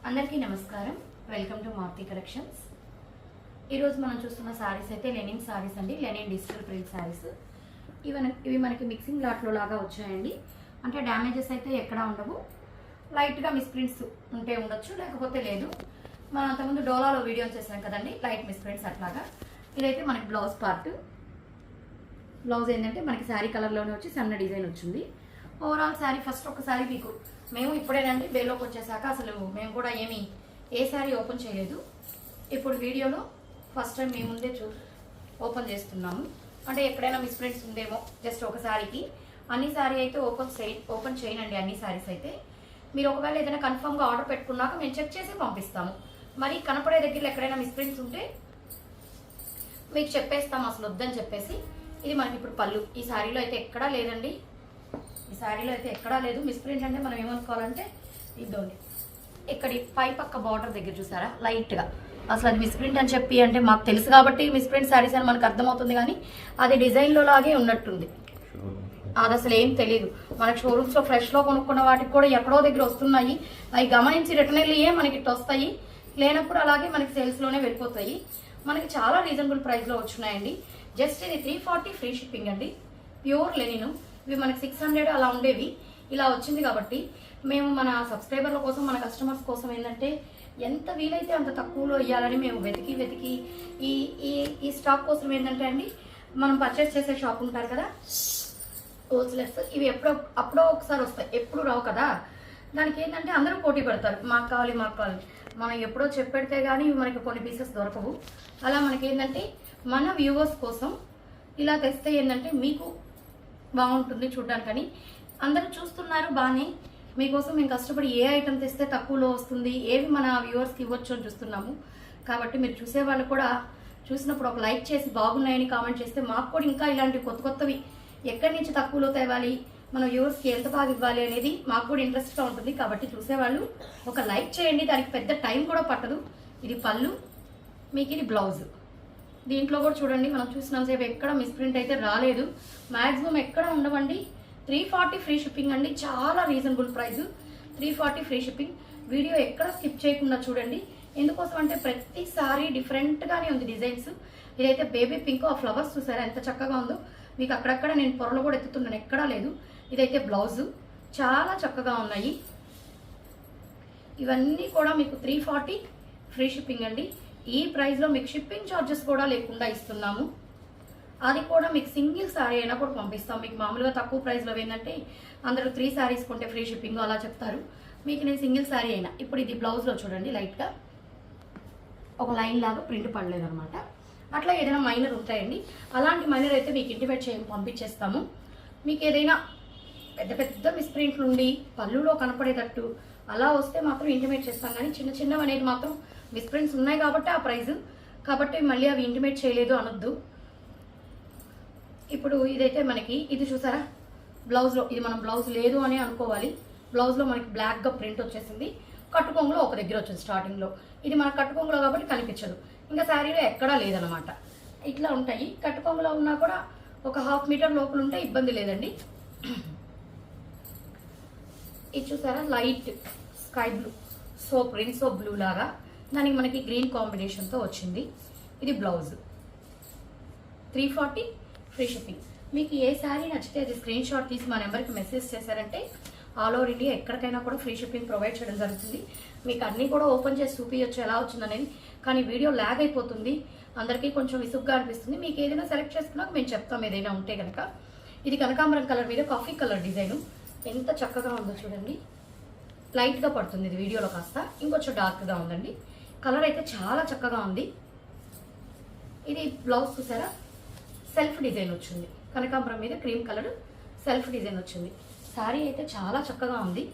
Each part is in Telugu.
అందరికీ నమస్కారం. Welcome to Maruti collections. ఈరోజు మనం చూస్తున్న సారీస్ అయితే లెనిన్ సారీస్ అండి. Linen digital print saris. ఇవి మనకి మిక్సింగ్ లాట్లో లాగా వచ్చాయండి. అంటే డ్యామేజెస్ అయితే ఎక్కడా ఉండవు. లైట్గా మిస్ప్రింట్స్ ఉంటే ఉండొచ్చు, లేకపోతే లేదు. మనం అంతకుముందు డోలాలో వీడియో చేసాం కదండి, లైట్ మిస్ప్రింట్స్ అట్లాగా. ఇదైతే మనకి బ్లౌజ్ పార్ట్. బ్లౌజ్ ఏంటంటే మనకి శారీ కలర్లోనే వచ్చి సన్న డిజైన్ వచ్చింది. ఓవరాల్ శారీ ఫస్ట్ ఒకసారి మీకు మేము ఇప్పుడేనండి బేలోకి వచ్చేసాక అసలు మేము కూడా ఏ శారీ ఓపెన్ చేయలేదు. ఇప్పుడు వీడియోలో ఫస్ట్ టైం మేము ముందే ఓపెన్ చేస్తున్నాము. అంటే ఎక్కడైనా మిస్ప్రింట్స్ ఉందేమో జస్ట్ ఒక శారీకి. అన్ని శారీ అయితే ఓపెన్ చేయనండి. అన్ని శారీస్ అయితే మీరు ఒకవేళ ఏదైనా కన్ఫర్మ్గా ఆర్డర్ పెట్టుకున్నాక మేము చెక్ చేసి పంపిస్తాము. మరి కనపడే దగ్గర ఎక్కడైనా మిస్ప్రింట్స్ ఉంటే మీకు చెప్పేస్తాం అసలు వద్దని చెప్పేసి. ఇది మనకి ఇప్పుడు పళ్ళు. ఈ శారీలో అయితే ఎక్కడా లేదండి. ఈ శారీలో అయితే ఎక్కడా లేదు మిస్ప్రింట్. అంటే మనం ఏమనుకోవాలంటే ఇద్దండి, ఇక్కడి పై పక్క బార్డర్ దగ్గర చూసారా లైట్గా. అసలు అది మిస్ప్రింట్ అని చెప్పి అంటే మాకు తెలుసు కాబట్టి మిస్ప్రింట్ శారీస్ అని మనకు అర్థమవుతుంది, కానీ అది డిజైన్లో లాగే ఉన్నట్టుంది. అది అసలు ఏం తెలియదు. మనకి షోరూమ్స్లో ఫ్రెష్లో కొనుక్కున్న వాటికి కూడా ఎక్కడో దగ్గర వస్తున్నాయి. అవి గమనించి రిటర్న్ వెళ్ళి మనకి ఇట్లా వస్తాయి. లేనప్పుడు అలాగే మనకి సేల్స్లోనే వెళ్ళిపోతాయి. మనకి చాలా రీజనబుల్ ప్రైస్లో వచ్చినాయండి. జస్ట్ ఇది 340 ఫ్రీ షిప్పింగ్ అండి. Pure linen. ఇవి మనకి 600 అలా ఉండేవి. ఇలా వచ్చింది కాబట్టి మేము మన సబ్స్క్రైబర్ల కోసం, మన కస్టమర్స్ కోసం ఏంటంటే ఎంత వీలైతే అంత తక్కువలో ఇవ్వాలని మేము వెతికి ఈ స్టాక్ కోసం ఏంటంటే అండి, మనం పర్చేస్ చేసే షాప్ ఉంటారు కదా హోల్సేలర్స్, ఇవి అప్పుడో ఒకసారి వస్తాయి, ఎప్పుడు రావు కదా. దానికి ఏంటంటే అందరూ పోటీ పడతారు, మాకు కావాలి. మనం ఎప్పుడో చెప్పెడితే కానీ మనకి కొన్ని పీసెస్ దొరకవు. అలా మనకి ఏంటంటే మన వ్యూవర్స్ కోసం ఇలా తెస్తే ఏంటంటే మీకు బాగుంటుంది చూడడానికని. అందరూ చూస్తున్నారు బాగానే, మీకోసం మేము కష్టపడి ఏ ఐటమ్ తెస్తే తక్కువలో వస్తుంది, ఏవి మన వ్యూవర్స్కి ఇవ్వచ్చు అని చూస్తున్నాము. కాబట్టి మీరు చూసేవాళ్ళు కూడా చూసినప్పుడు ఒక లైక్ చేసి బాగున్నాయని కామెంట్ చేస్తే మాకు కూడా ఇంకా ఇలాంటి కొత్తవి ఎక్కడి నుంచి తక్కువలో తేవాలి, మన వ్యూవర్స్కి ఎంత బాగా ఇవ్వాలి అనేది మాకు కూడా ఇంట్రెస్ట్గా ఉంటుంది. కాబట్టి చూసేవాళ్ళు ఒక లైక్ చేయండి. దానికి పెద్ద టైం కూడా పట్టదు. ఇది పళ్ళు, మీకు ఇది బ్లౌజ్. దీంట్లో కూడా చూడండి, మనం చూసినంతసేపు ఎక్కడ మిస్ప్రింట్ అయితే రాలేదు. మ్యాక్సిమం ఎక్కడ ఉండవండి. 340 ఫ్రీ షిప్పింగ్ అండి. చాలా reasonable price. 340 free shipping. Video ఎక్కడ స్కిప్ చేయకుండా చూడండి. ఎందుకోసం అంటే ప్రతిసారి డిఫరెంట్గానే ఉంది డిజైన్స్. ఇదైతే బేబీ పింక్, ఆ ఫ్లవర్స్ చూసారా ఎంత చక్కగా ఉందో. మీకు అక్కడక్కడ నేను పొరలు కూడా ఎత్తుతున్నాను, ఎక్కడా లేదు. ఇదైతే బ్లౌజు. చాలా చక్కగా ఉన్నాయి. ఇవన్నీ కూడా మీకు 340 ఫ్రీ షిప్పింగ్ అండి. ఈ ప్రైస్లో మీకు షిప్పింగ్ ఛార్జెస్ కూడా లేకుండా ఇస్తున్నాము. అది కూడా మీకు సింగిల్ శారీ అయినా కూడా పంపిస్తాం. మీకు మామూలుగా తక్కువ ప్రైస్లో ఏంటంటే అందరూ 3 శారీస్ కొంటే ఫ్రీ షిప్పింగ్ అలా చెప్తారు. మీకు నేను సింగిల్ శారీ అయినా. ఇప్పుడు ఇది బ్లౌజ్లో చూడండి, లైట్గా ఒక లైన్ లాగా ప్రింట్ పడలేదు అనమాట. అట్లా ఏదైనా మైనర్ ఉంటాయండి. అలాంటి మైనర్ అయితే మీకు ఇంటిమేట్ పంపించేస్తాము. మీకు ఏదైనా పెద్ద మిస్ప్రింట్ నుండి పళ్ళులో కనపడేటట్టు అలా వస్తే మాత్రం ఇంటిమేట్ చేస్తాం. కానీ చిన్నవి అనేది మాత్రం మిస్ప్రింట్స్ ఉన్నాయి కాబట్టి ఆ ప్రైస్, కాబట్టి మళ్ళీ అవి ఇంటిమేట్ చేయలేదు అనొద్దు. ఇప్పుడు ఇదైతే మనకి ఇది చూసారా బ్లౌజ్లో, ఇది మనం బ్లౌజ్ లేదు అని అనుకోవాలి. బ్లౌజ్లో మనకి బ్లాక్గా ప్రింట్ వచ్చేసింది. కట్టుకొంగులో ఒక దగ్గర వచ్చింది స్టార్టింగ్లో. ఇది మన కట్టుకొంగులో కాబట్టి కనిపించదు. ఇంకా శారీలో ఎక్కడా లేదనమాట. ఇట్లా ఉంటాయి. కట్టుకొంగులో ఉన్నా కూడా ఒక 1/2 మీటర్ లోపల ఉంటే ఇబ్బంది లేదండి. ఇది చూసారా light sky blue, Rin soap blue లాగా, దానికి మనకి గ్రీన్ కాంబినేషన్తో వచ్చింది. ఇది బ్లౌజ్. 340 free shipping. మీకు ఏ శారీ నచ్చితే అది స్క్రీన్ షాట్ తీసి మా నెంబర్కి మెసేజ్ చేశారంటే ఆల్ ఓవర్ ఇండియా ఎక్కడికైనా కూడా ఫ్రీ షిప్పింగ్ ప్రొవైడ్ చేయడం జరుగుతుంది. మీకు అన్నీ కూడా ఓపెన్ చేసి చూపించచ్చు ఎలా వచ్చిందనేది. కానీ వీడియో ల్యాగ్ అయిపోతుంది, అందరికీ కొంచెం విసుగ్గా అనిపిస్తుంది. మీకు ఏదైనా సెలెక్ట్ చేసుకున్నాక మేము చెప్తాం ఏదైనా ఉంటే కనుక. ఇది కనకాంబరం కలర్ మీద కాఫీ కలర్ డిజైను. ఎంత చక్కగా ఉందో చూడండి. లైట్గా పడుతుంది ఇది వీడియోలో, కాస్త ఇంకొంచెం డార్క్గా ఉందండి. కలర్ అయితే చాలా చక్కగా ఉంది. ఇది బ్లౌజ్ చూసారా సెల్ఫ్ డిజైన్ వచ్చింది. కనకాంబరం మీద క్రీమ్ కలర్ సెల్ఫ్ డిజైన్ వచ్చింది. శారీ అయితే చాలా చక్కగా ఉంది.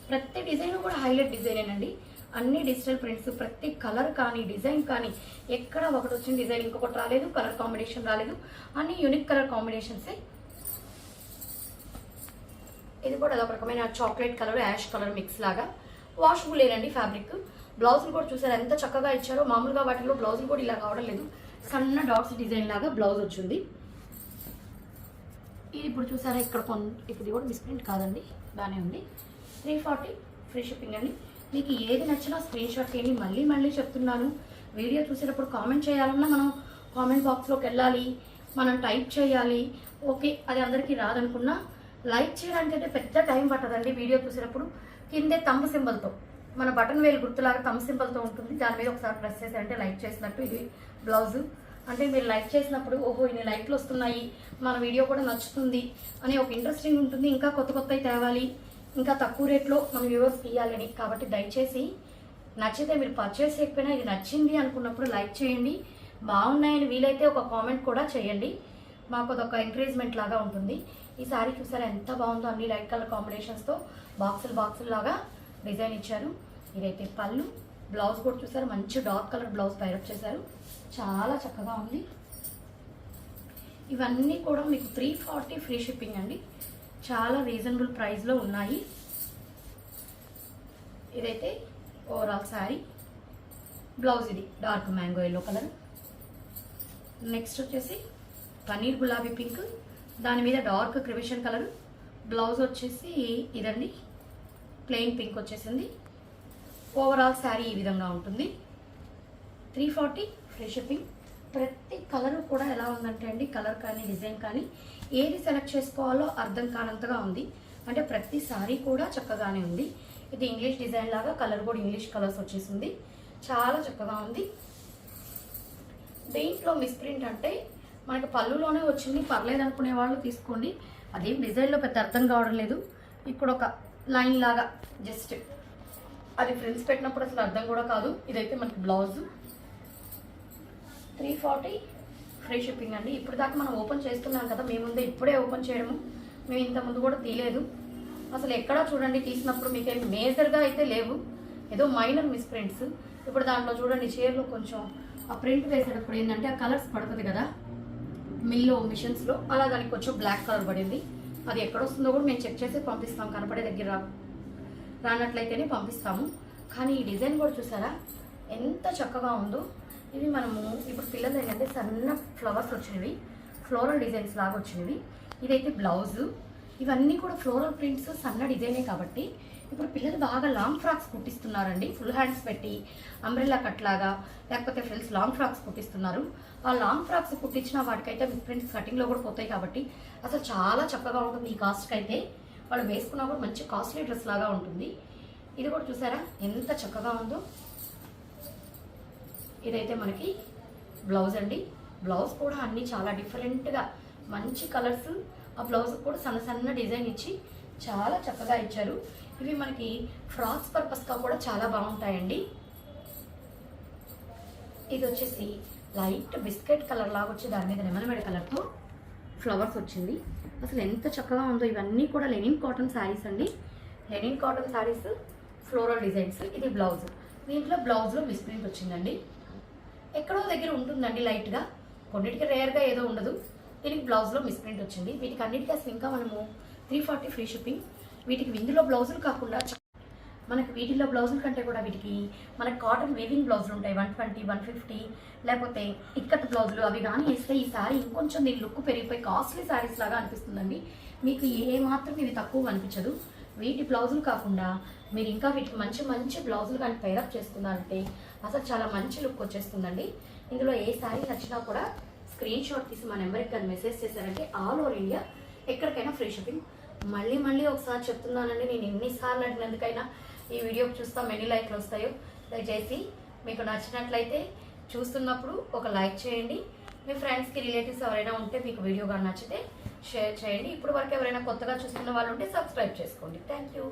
ప్రతి డిజైన్ కూడా హైలైట్ డిజైనేనండి. అన్ని డిజిటల్ ప్రింట్స్, ప్రతి కలర్ కానీ డిజైన్ కానీ ఎక్కడ ఒకటి వచ్చిన డిజైన్ ఇంకొకటి రాలేదు, కలర్ కాంబినేషన్ రాలేదు. అన్ని యూనిక్ కలర్ కాంబినేషన్సే. ఇది కూడా అదొక రకమైన chocolate colour, ash colour mix లాగా. వాషబుల్ లేనండి ఫ్యాబ్రిక్. బ్లౌజులు కూడా చూసారు ఎంత చక్కగా ఇచ్చారో. మామూలుగా వాటిలో బ్లౌజులు కూడా ఇలా రావడం లేదు. సన్న డాట్స్ డిజైన్ లాగా బ్లౌజ్ వచ్చింది. ఇది ఇప్పుడు చూసారా ఇక్కడ ఇది కూడా మిస్ప్రింట్ కాదండి, బాగానే ఉంది. 340 ఫ్రీ షిప్పింగ్ అండి. మీకు ఏది నచ్చినా స్క్రీన్ షాట్ తీయండి. మళ్ళీ మళ్ళీ చెప్తున్నాను, వీడియో చూసేటప్పుడు కామెంట్ చేయాలన్నా మనం కామెంట్ బాక్స్లోకి వెళ్ళాలి, మనం టైప్ చేయాలి. ఓకే, అది అందరికీ రాదనుకున్నా లైక్ చేయడానికి అయితే పెద్ద టైం పట్టదండి. వీడియో చూసేటప్పుడు కిందే తంబ్ సింబల్తో, మన బటన్ వేలు గుర్తులాగా తంబ్ సింబల్తో ఉంటుంది, దాని మీద ఒకసారి ప్రెస్ చేసి లైక్ చేసినట్టు. ఇది బ్లౌజు. అంటే మీరు లైక్ చేసినప్పుడు ఓహో ఇన్ని లైక్లు వస్తున్నాయి, మన వీడియో కూడా నచ్చుతుంది అనే ఒక ఇంట్రెస్టింగ్ ఉంటుంది. ఇంకా కొత్త కొత్తవి తేవాలి, ఇంకా తక్కువ రేట్లో మన వ్యూవర్స్కి ఇవ్వాలి అని. కాబట్టి దయచేసి నచ్చితే మీరు పర్చేస్ చేయకపోయినా ఇది నచ్చింది అనుకున్నప్పుడు లైక్ చేయండి. బాగున్నాయని వీలైతే ఒక కామెంట్ కూడా చేయండి, మాకు అదొక ఎంకరేజ్మెంట్ లాగా ఉంటుంది. ఈ సారీ చూసారా ఎంత బాగుందో, అన్ని లైట్ కలర్ కాంబినేషన్స్తో బాక్సులు లాగా డిజైన్ ఇచ్చారు. ఇదైతే పళ్ళు. బ్లౌజ్ కూడా చూసారు, మంచి డార్క్ కలర్ బ్లౌజ్ పైరప్ చేశారు, చాలా చక్కగా ఉంది. ఇవన్నీ కూడా మీకు 340 ఫ్రీ షిప్పింగ్ అండి, చాలా రీజనబుల్ ప్రైస్లో ఉన్నాయి. ఇదైతే ఓవరాల్ శారీ. బ్లౌజ్ ఇది dark mango yellow colour. Next వచ్చేసి పన్నీర్ గులాబీ పింక్, దాని మీద డార్క్ క్రిమిషన్ కలర్. బ్లౌజ్ వచ్చేసి ఇదండి ప్లెయిన్ పింక్ వచ్చేసింది. ఓవరాల్ శారీ ఈ విధంగా ఉంటుంది. 340 ఫ్రీ షిప్పింగ్. ప్రతి కలర్ కూడా ఎలా ఉందంటే అండి, కలర్ కానీ డిజైన్ కానీ ఏది సెలెక్ట్ చేసుకోవాలో అర్థం కానంతగా ఉంది. అంటే ప్రతి సారీ కూడా చక్కగానే ఉంది. ఇది ఇంగ్లీష్ డిజైన్ లాగా, కలర్ కూడా ఇంగ్లీష్ కలర్స్ వచ్చేసింది, చాలా చక్కగా ఉంది. దీంట్లో మిస్ప్రింట్ అంటే మనకి పళ్ళులోనే వచ్చింది, పర్లేదు అనుకునే వాళ్ళు తీసుకోండి. అదేం డిజైన్లో పెద్ద అర్థం కావడం లేదు. ఇక్కడ ఒక లైన్ లాగా జస్ట్ అది ఫ్రిల్స్ పెట్టినప్పుడు అసలు అర్థం కూడా కాదు. ఇదైతే మనకి బ్లౌజు. 340 ఫ్రీ షిప్పింగ్ అండి. ఇప్పుడు దాకా మనం ఓపెన్ చేస్తున్నాం కదా, మీ ముందే ఇప్పుడే ఓపెన్ చేయడము, మేము ఇంతకుముందు కూడా తీయలేదు. అసలు ఎక్కడా చూడండి తీసినప్పుడు మీకు ఏమి మేజర్గా అయితే లేవు, ఏదో మైనర్ మిస్ప్రింట్స్. ఇప్పుడు దాంట్లో చూడండి చీరలో కొంచెం ఆ ప్రింట్ వేసేటప్పుడు ఏంటంటే ఆ కలర్స్ పడుతుంది కదా మిషన్స్లో, అలా దానికి కొంచెం బ్లాక్ కలర్ పడింది. అది ఎక్కడ వస్తుందో కూడా మేము చెక్ చేసి పంపిస్తాం, కనపడే దగ్గర రానట్లయితేనే పంపిస్తాము. కానీ ఈ డిజైన్ కూడా చూసారా ఎంత చక్కగా ఉందో. ఇవి మనము ఇప్పుడు పిల్లలు ఏంటంటే సన్న ఫ్లవర్స్ వచ్చినవి, ఫ్లోరల్ డిజైన్స్ లాగా వచ్చినవి. ఇదైతే బ్లౌజు. ఇవన్నీ కూడా ఫ్లోరల్ ప్రింట్స్, సన్న డిజైనే కాబట్టి ఇప్పుడు పిల్లలు బాగా లాంగ్ ఫ్రాక్స్ కుట్టిస్తున్నారండి, ఫుల్ హ్యాండ్స్ పెట్టి అంబ్రెల్లా కట్ లాగా, లేకపోతే ఫ్రిల్స్ లాంగ్ ఫ్రాక్స్ కుట్టిస్తున్నారు. ఆ లాంగ్ ఫ్రాక్స్ కుట్టించిన వాటికైతే ప్రింట్స్ కటింగ్లో కూడా పోతాయి కాబట్టి అసలు చాలా చక్కగా ఉంటుంది. ఈ కాస్ట్కి అయితే వాళ్ళు వేసుకున్నా కూడా మంచి కాస్ట్లీ డ్రెస్ లాగా ఉంటుంది. ఇది కూడా చూసారా ఎంత చక్కగా ఉందో. ఇదైతే మనకి బ్లౌజ్ అండి. బ్లౌజ్ కూడా అన్నీ చాలా డిఫరెంట్గా మంచి కలర్స్, ఆ బ్లౌజ్ కూడా సన్న డిజైన్ ఇచ్చి చాలా చక్కగా ఇచ్చారు. ఇవి మనకి ఫ్రాక్స్ పర్పస్గా కూడా చాలా బాగుంటాయండి. ఇది వచ్చేసి లైట్ బిస్కెట్ కలర్ లాగా వచ్చి దాని మీద లెమన్ కలర్తో ఫ్లవర్స్ వచ్చింది. అసలు ఎంత చక్కగా ఉందో. ఇవన్నీ కూడా లెనిన్ కాటన్ శారీస్ అండి, linen cotton saris, floral designs. ఇది బ్లౌజ్. దీంట్లో బ్లౌజ్లో మిస్ప్రింట్ వచ్చిందండి, ఎక్కడో దగ్గర ఉంటుందండి లైట్గా, కొన్నిటికి రేర్గా ఏదో ఉండదు. దీనికి బ్లౌజ్లో మిస్ప్రింట్ వచ్చింది. వీటికి అన్నిటికీ అసలు ఇంకా మనము 340 ఫ్రీ షిప్పింగ్. వీటికి ఇందులో బ్లౌజులు కాకుండా మనకి వీటిల్లో బ్లౌజుల కంటే కూడా వీటికి మనకి కాటన్ వీవింగ్ బ్లౌజులు ఉంటాయి, 120, 150, లేకపోతే ఇక్కత్ బ్లౌజులు. అవి కానీ వేస్తే ఈ శారీ ఇంకొంచెం దీని లుక్ పెరిగిపోయి కాస్ట్లీ శారీస్ లాగా అనిపిస్తుందండి. మీకు ఏ మాత్రం ఇది తక్కువ అనిపించదు. వీటి బ్లౌజులు కాకుండా మీరు ఇంకా వీటికి మంచి మంచి బ్లౌజులు కానీ పైరప్ చేసుకున్నారంటే అసలు చాలా మంచి లుక్ వచ్చేస్తుందండి. ఇందులో ఏ శారీ నచ్చినా కూడా స్క్రీన్ షాట్ తీసి మా నెంబర్కి కానీ మెసేజ్ చేశారంటే ఆల్ ఓవర్ ఇండియా ఎక్కడికైనా ఫ్రీ షిప్పింగ్. మళ్ళీ ఒకసారి చెప్తున్నానండి, నేను ఎన్నిసార్లు అడిగినందుకైనా ఈ వీడియోకి చూస్తాం ఎన్ని లైక్లు వస్తాయో. దయచేసి మీకు నచ్చినట్లయితే చూస్తున్నప్పుడు ఒక లైక్ చేయండి. మీ ఫ్రెండ్స్కి రిలేటివ్స్ ఎవరైనా ఉంటే మీకు వీడియో కానీ నచ్చితే షేర్ చేయండి. ఇప్పుడు వరకు ఎవరైనా కొత్తగా చూస్తున్న వాళ్ళు ఉంటే సబ్స్క్రైబ్ చేసుకోండి. Thank you.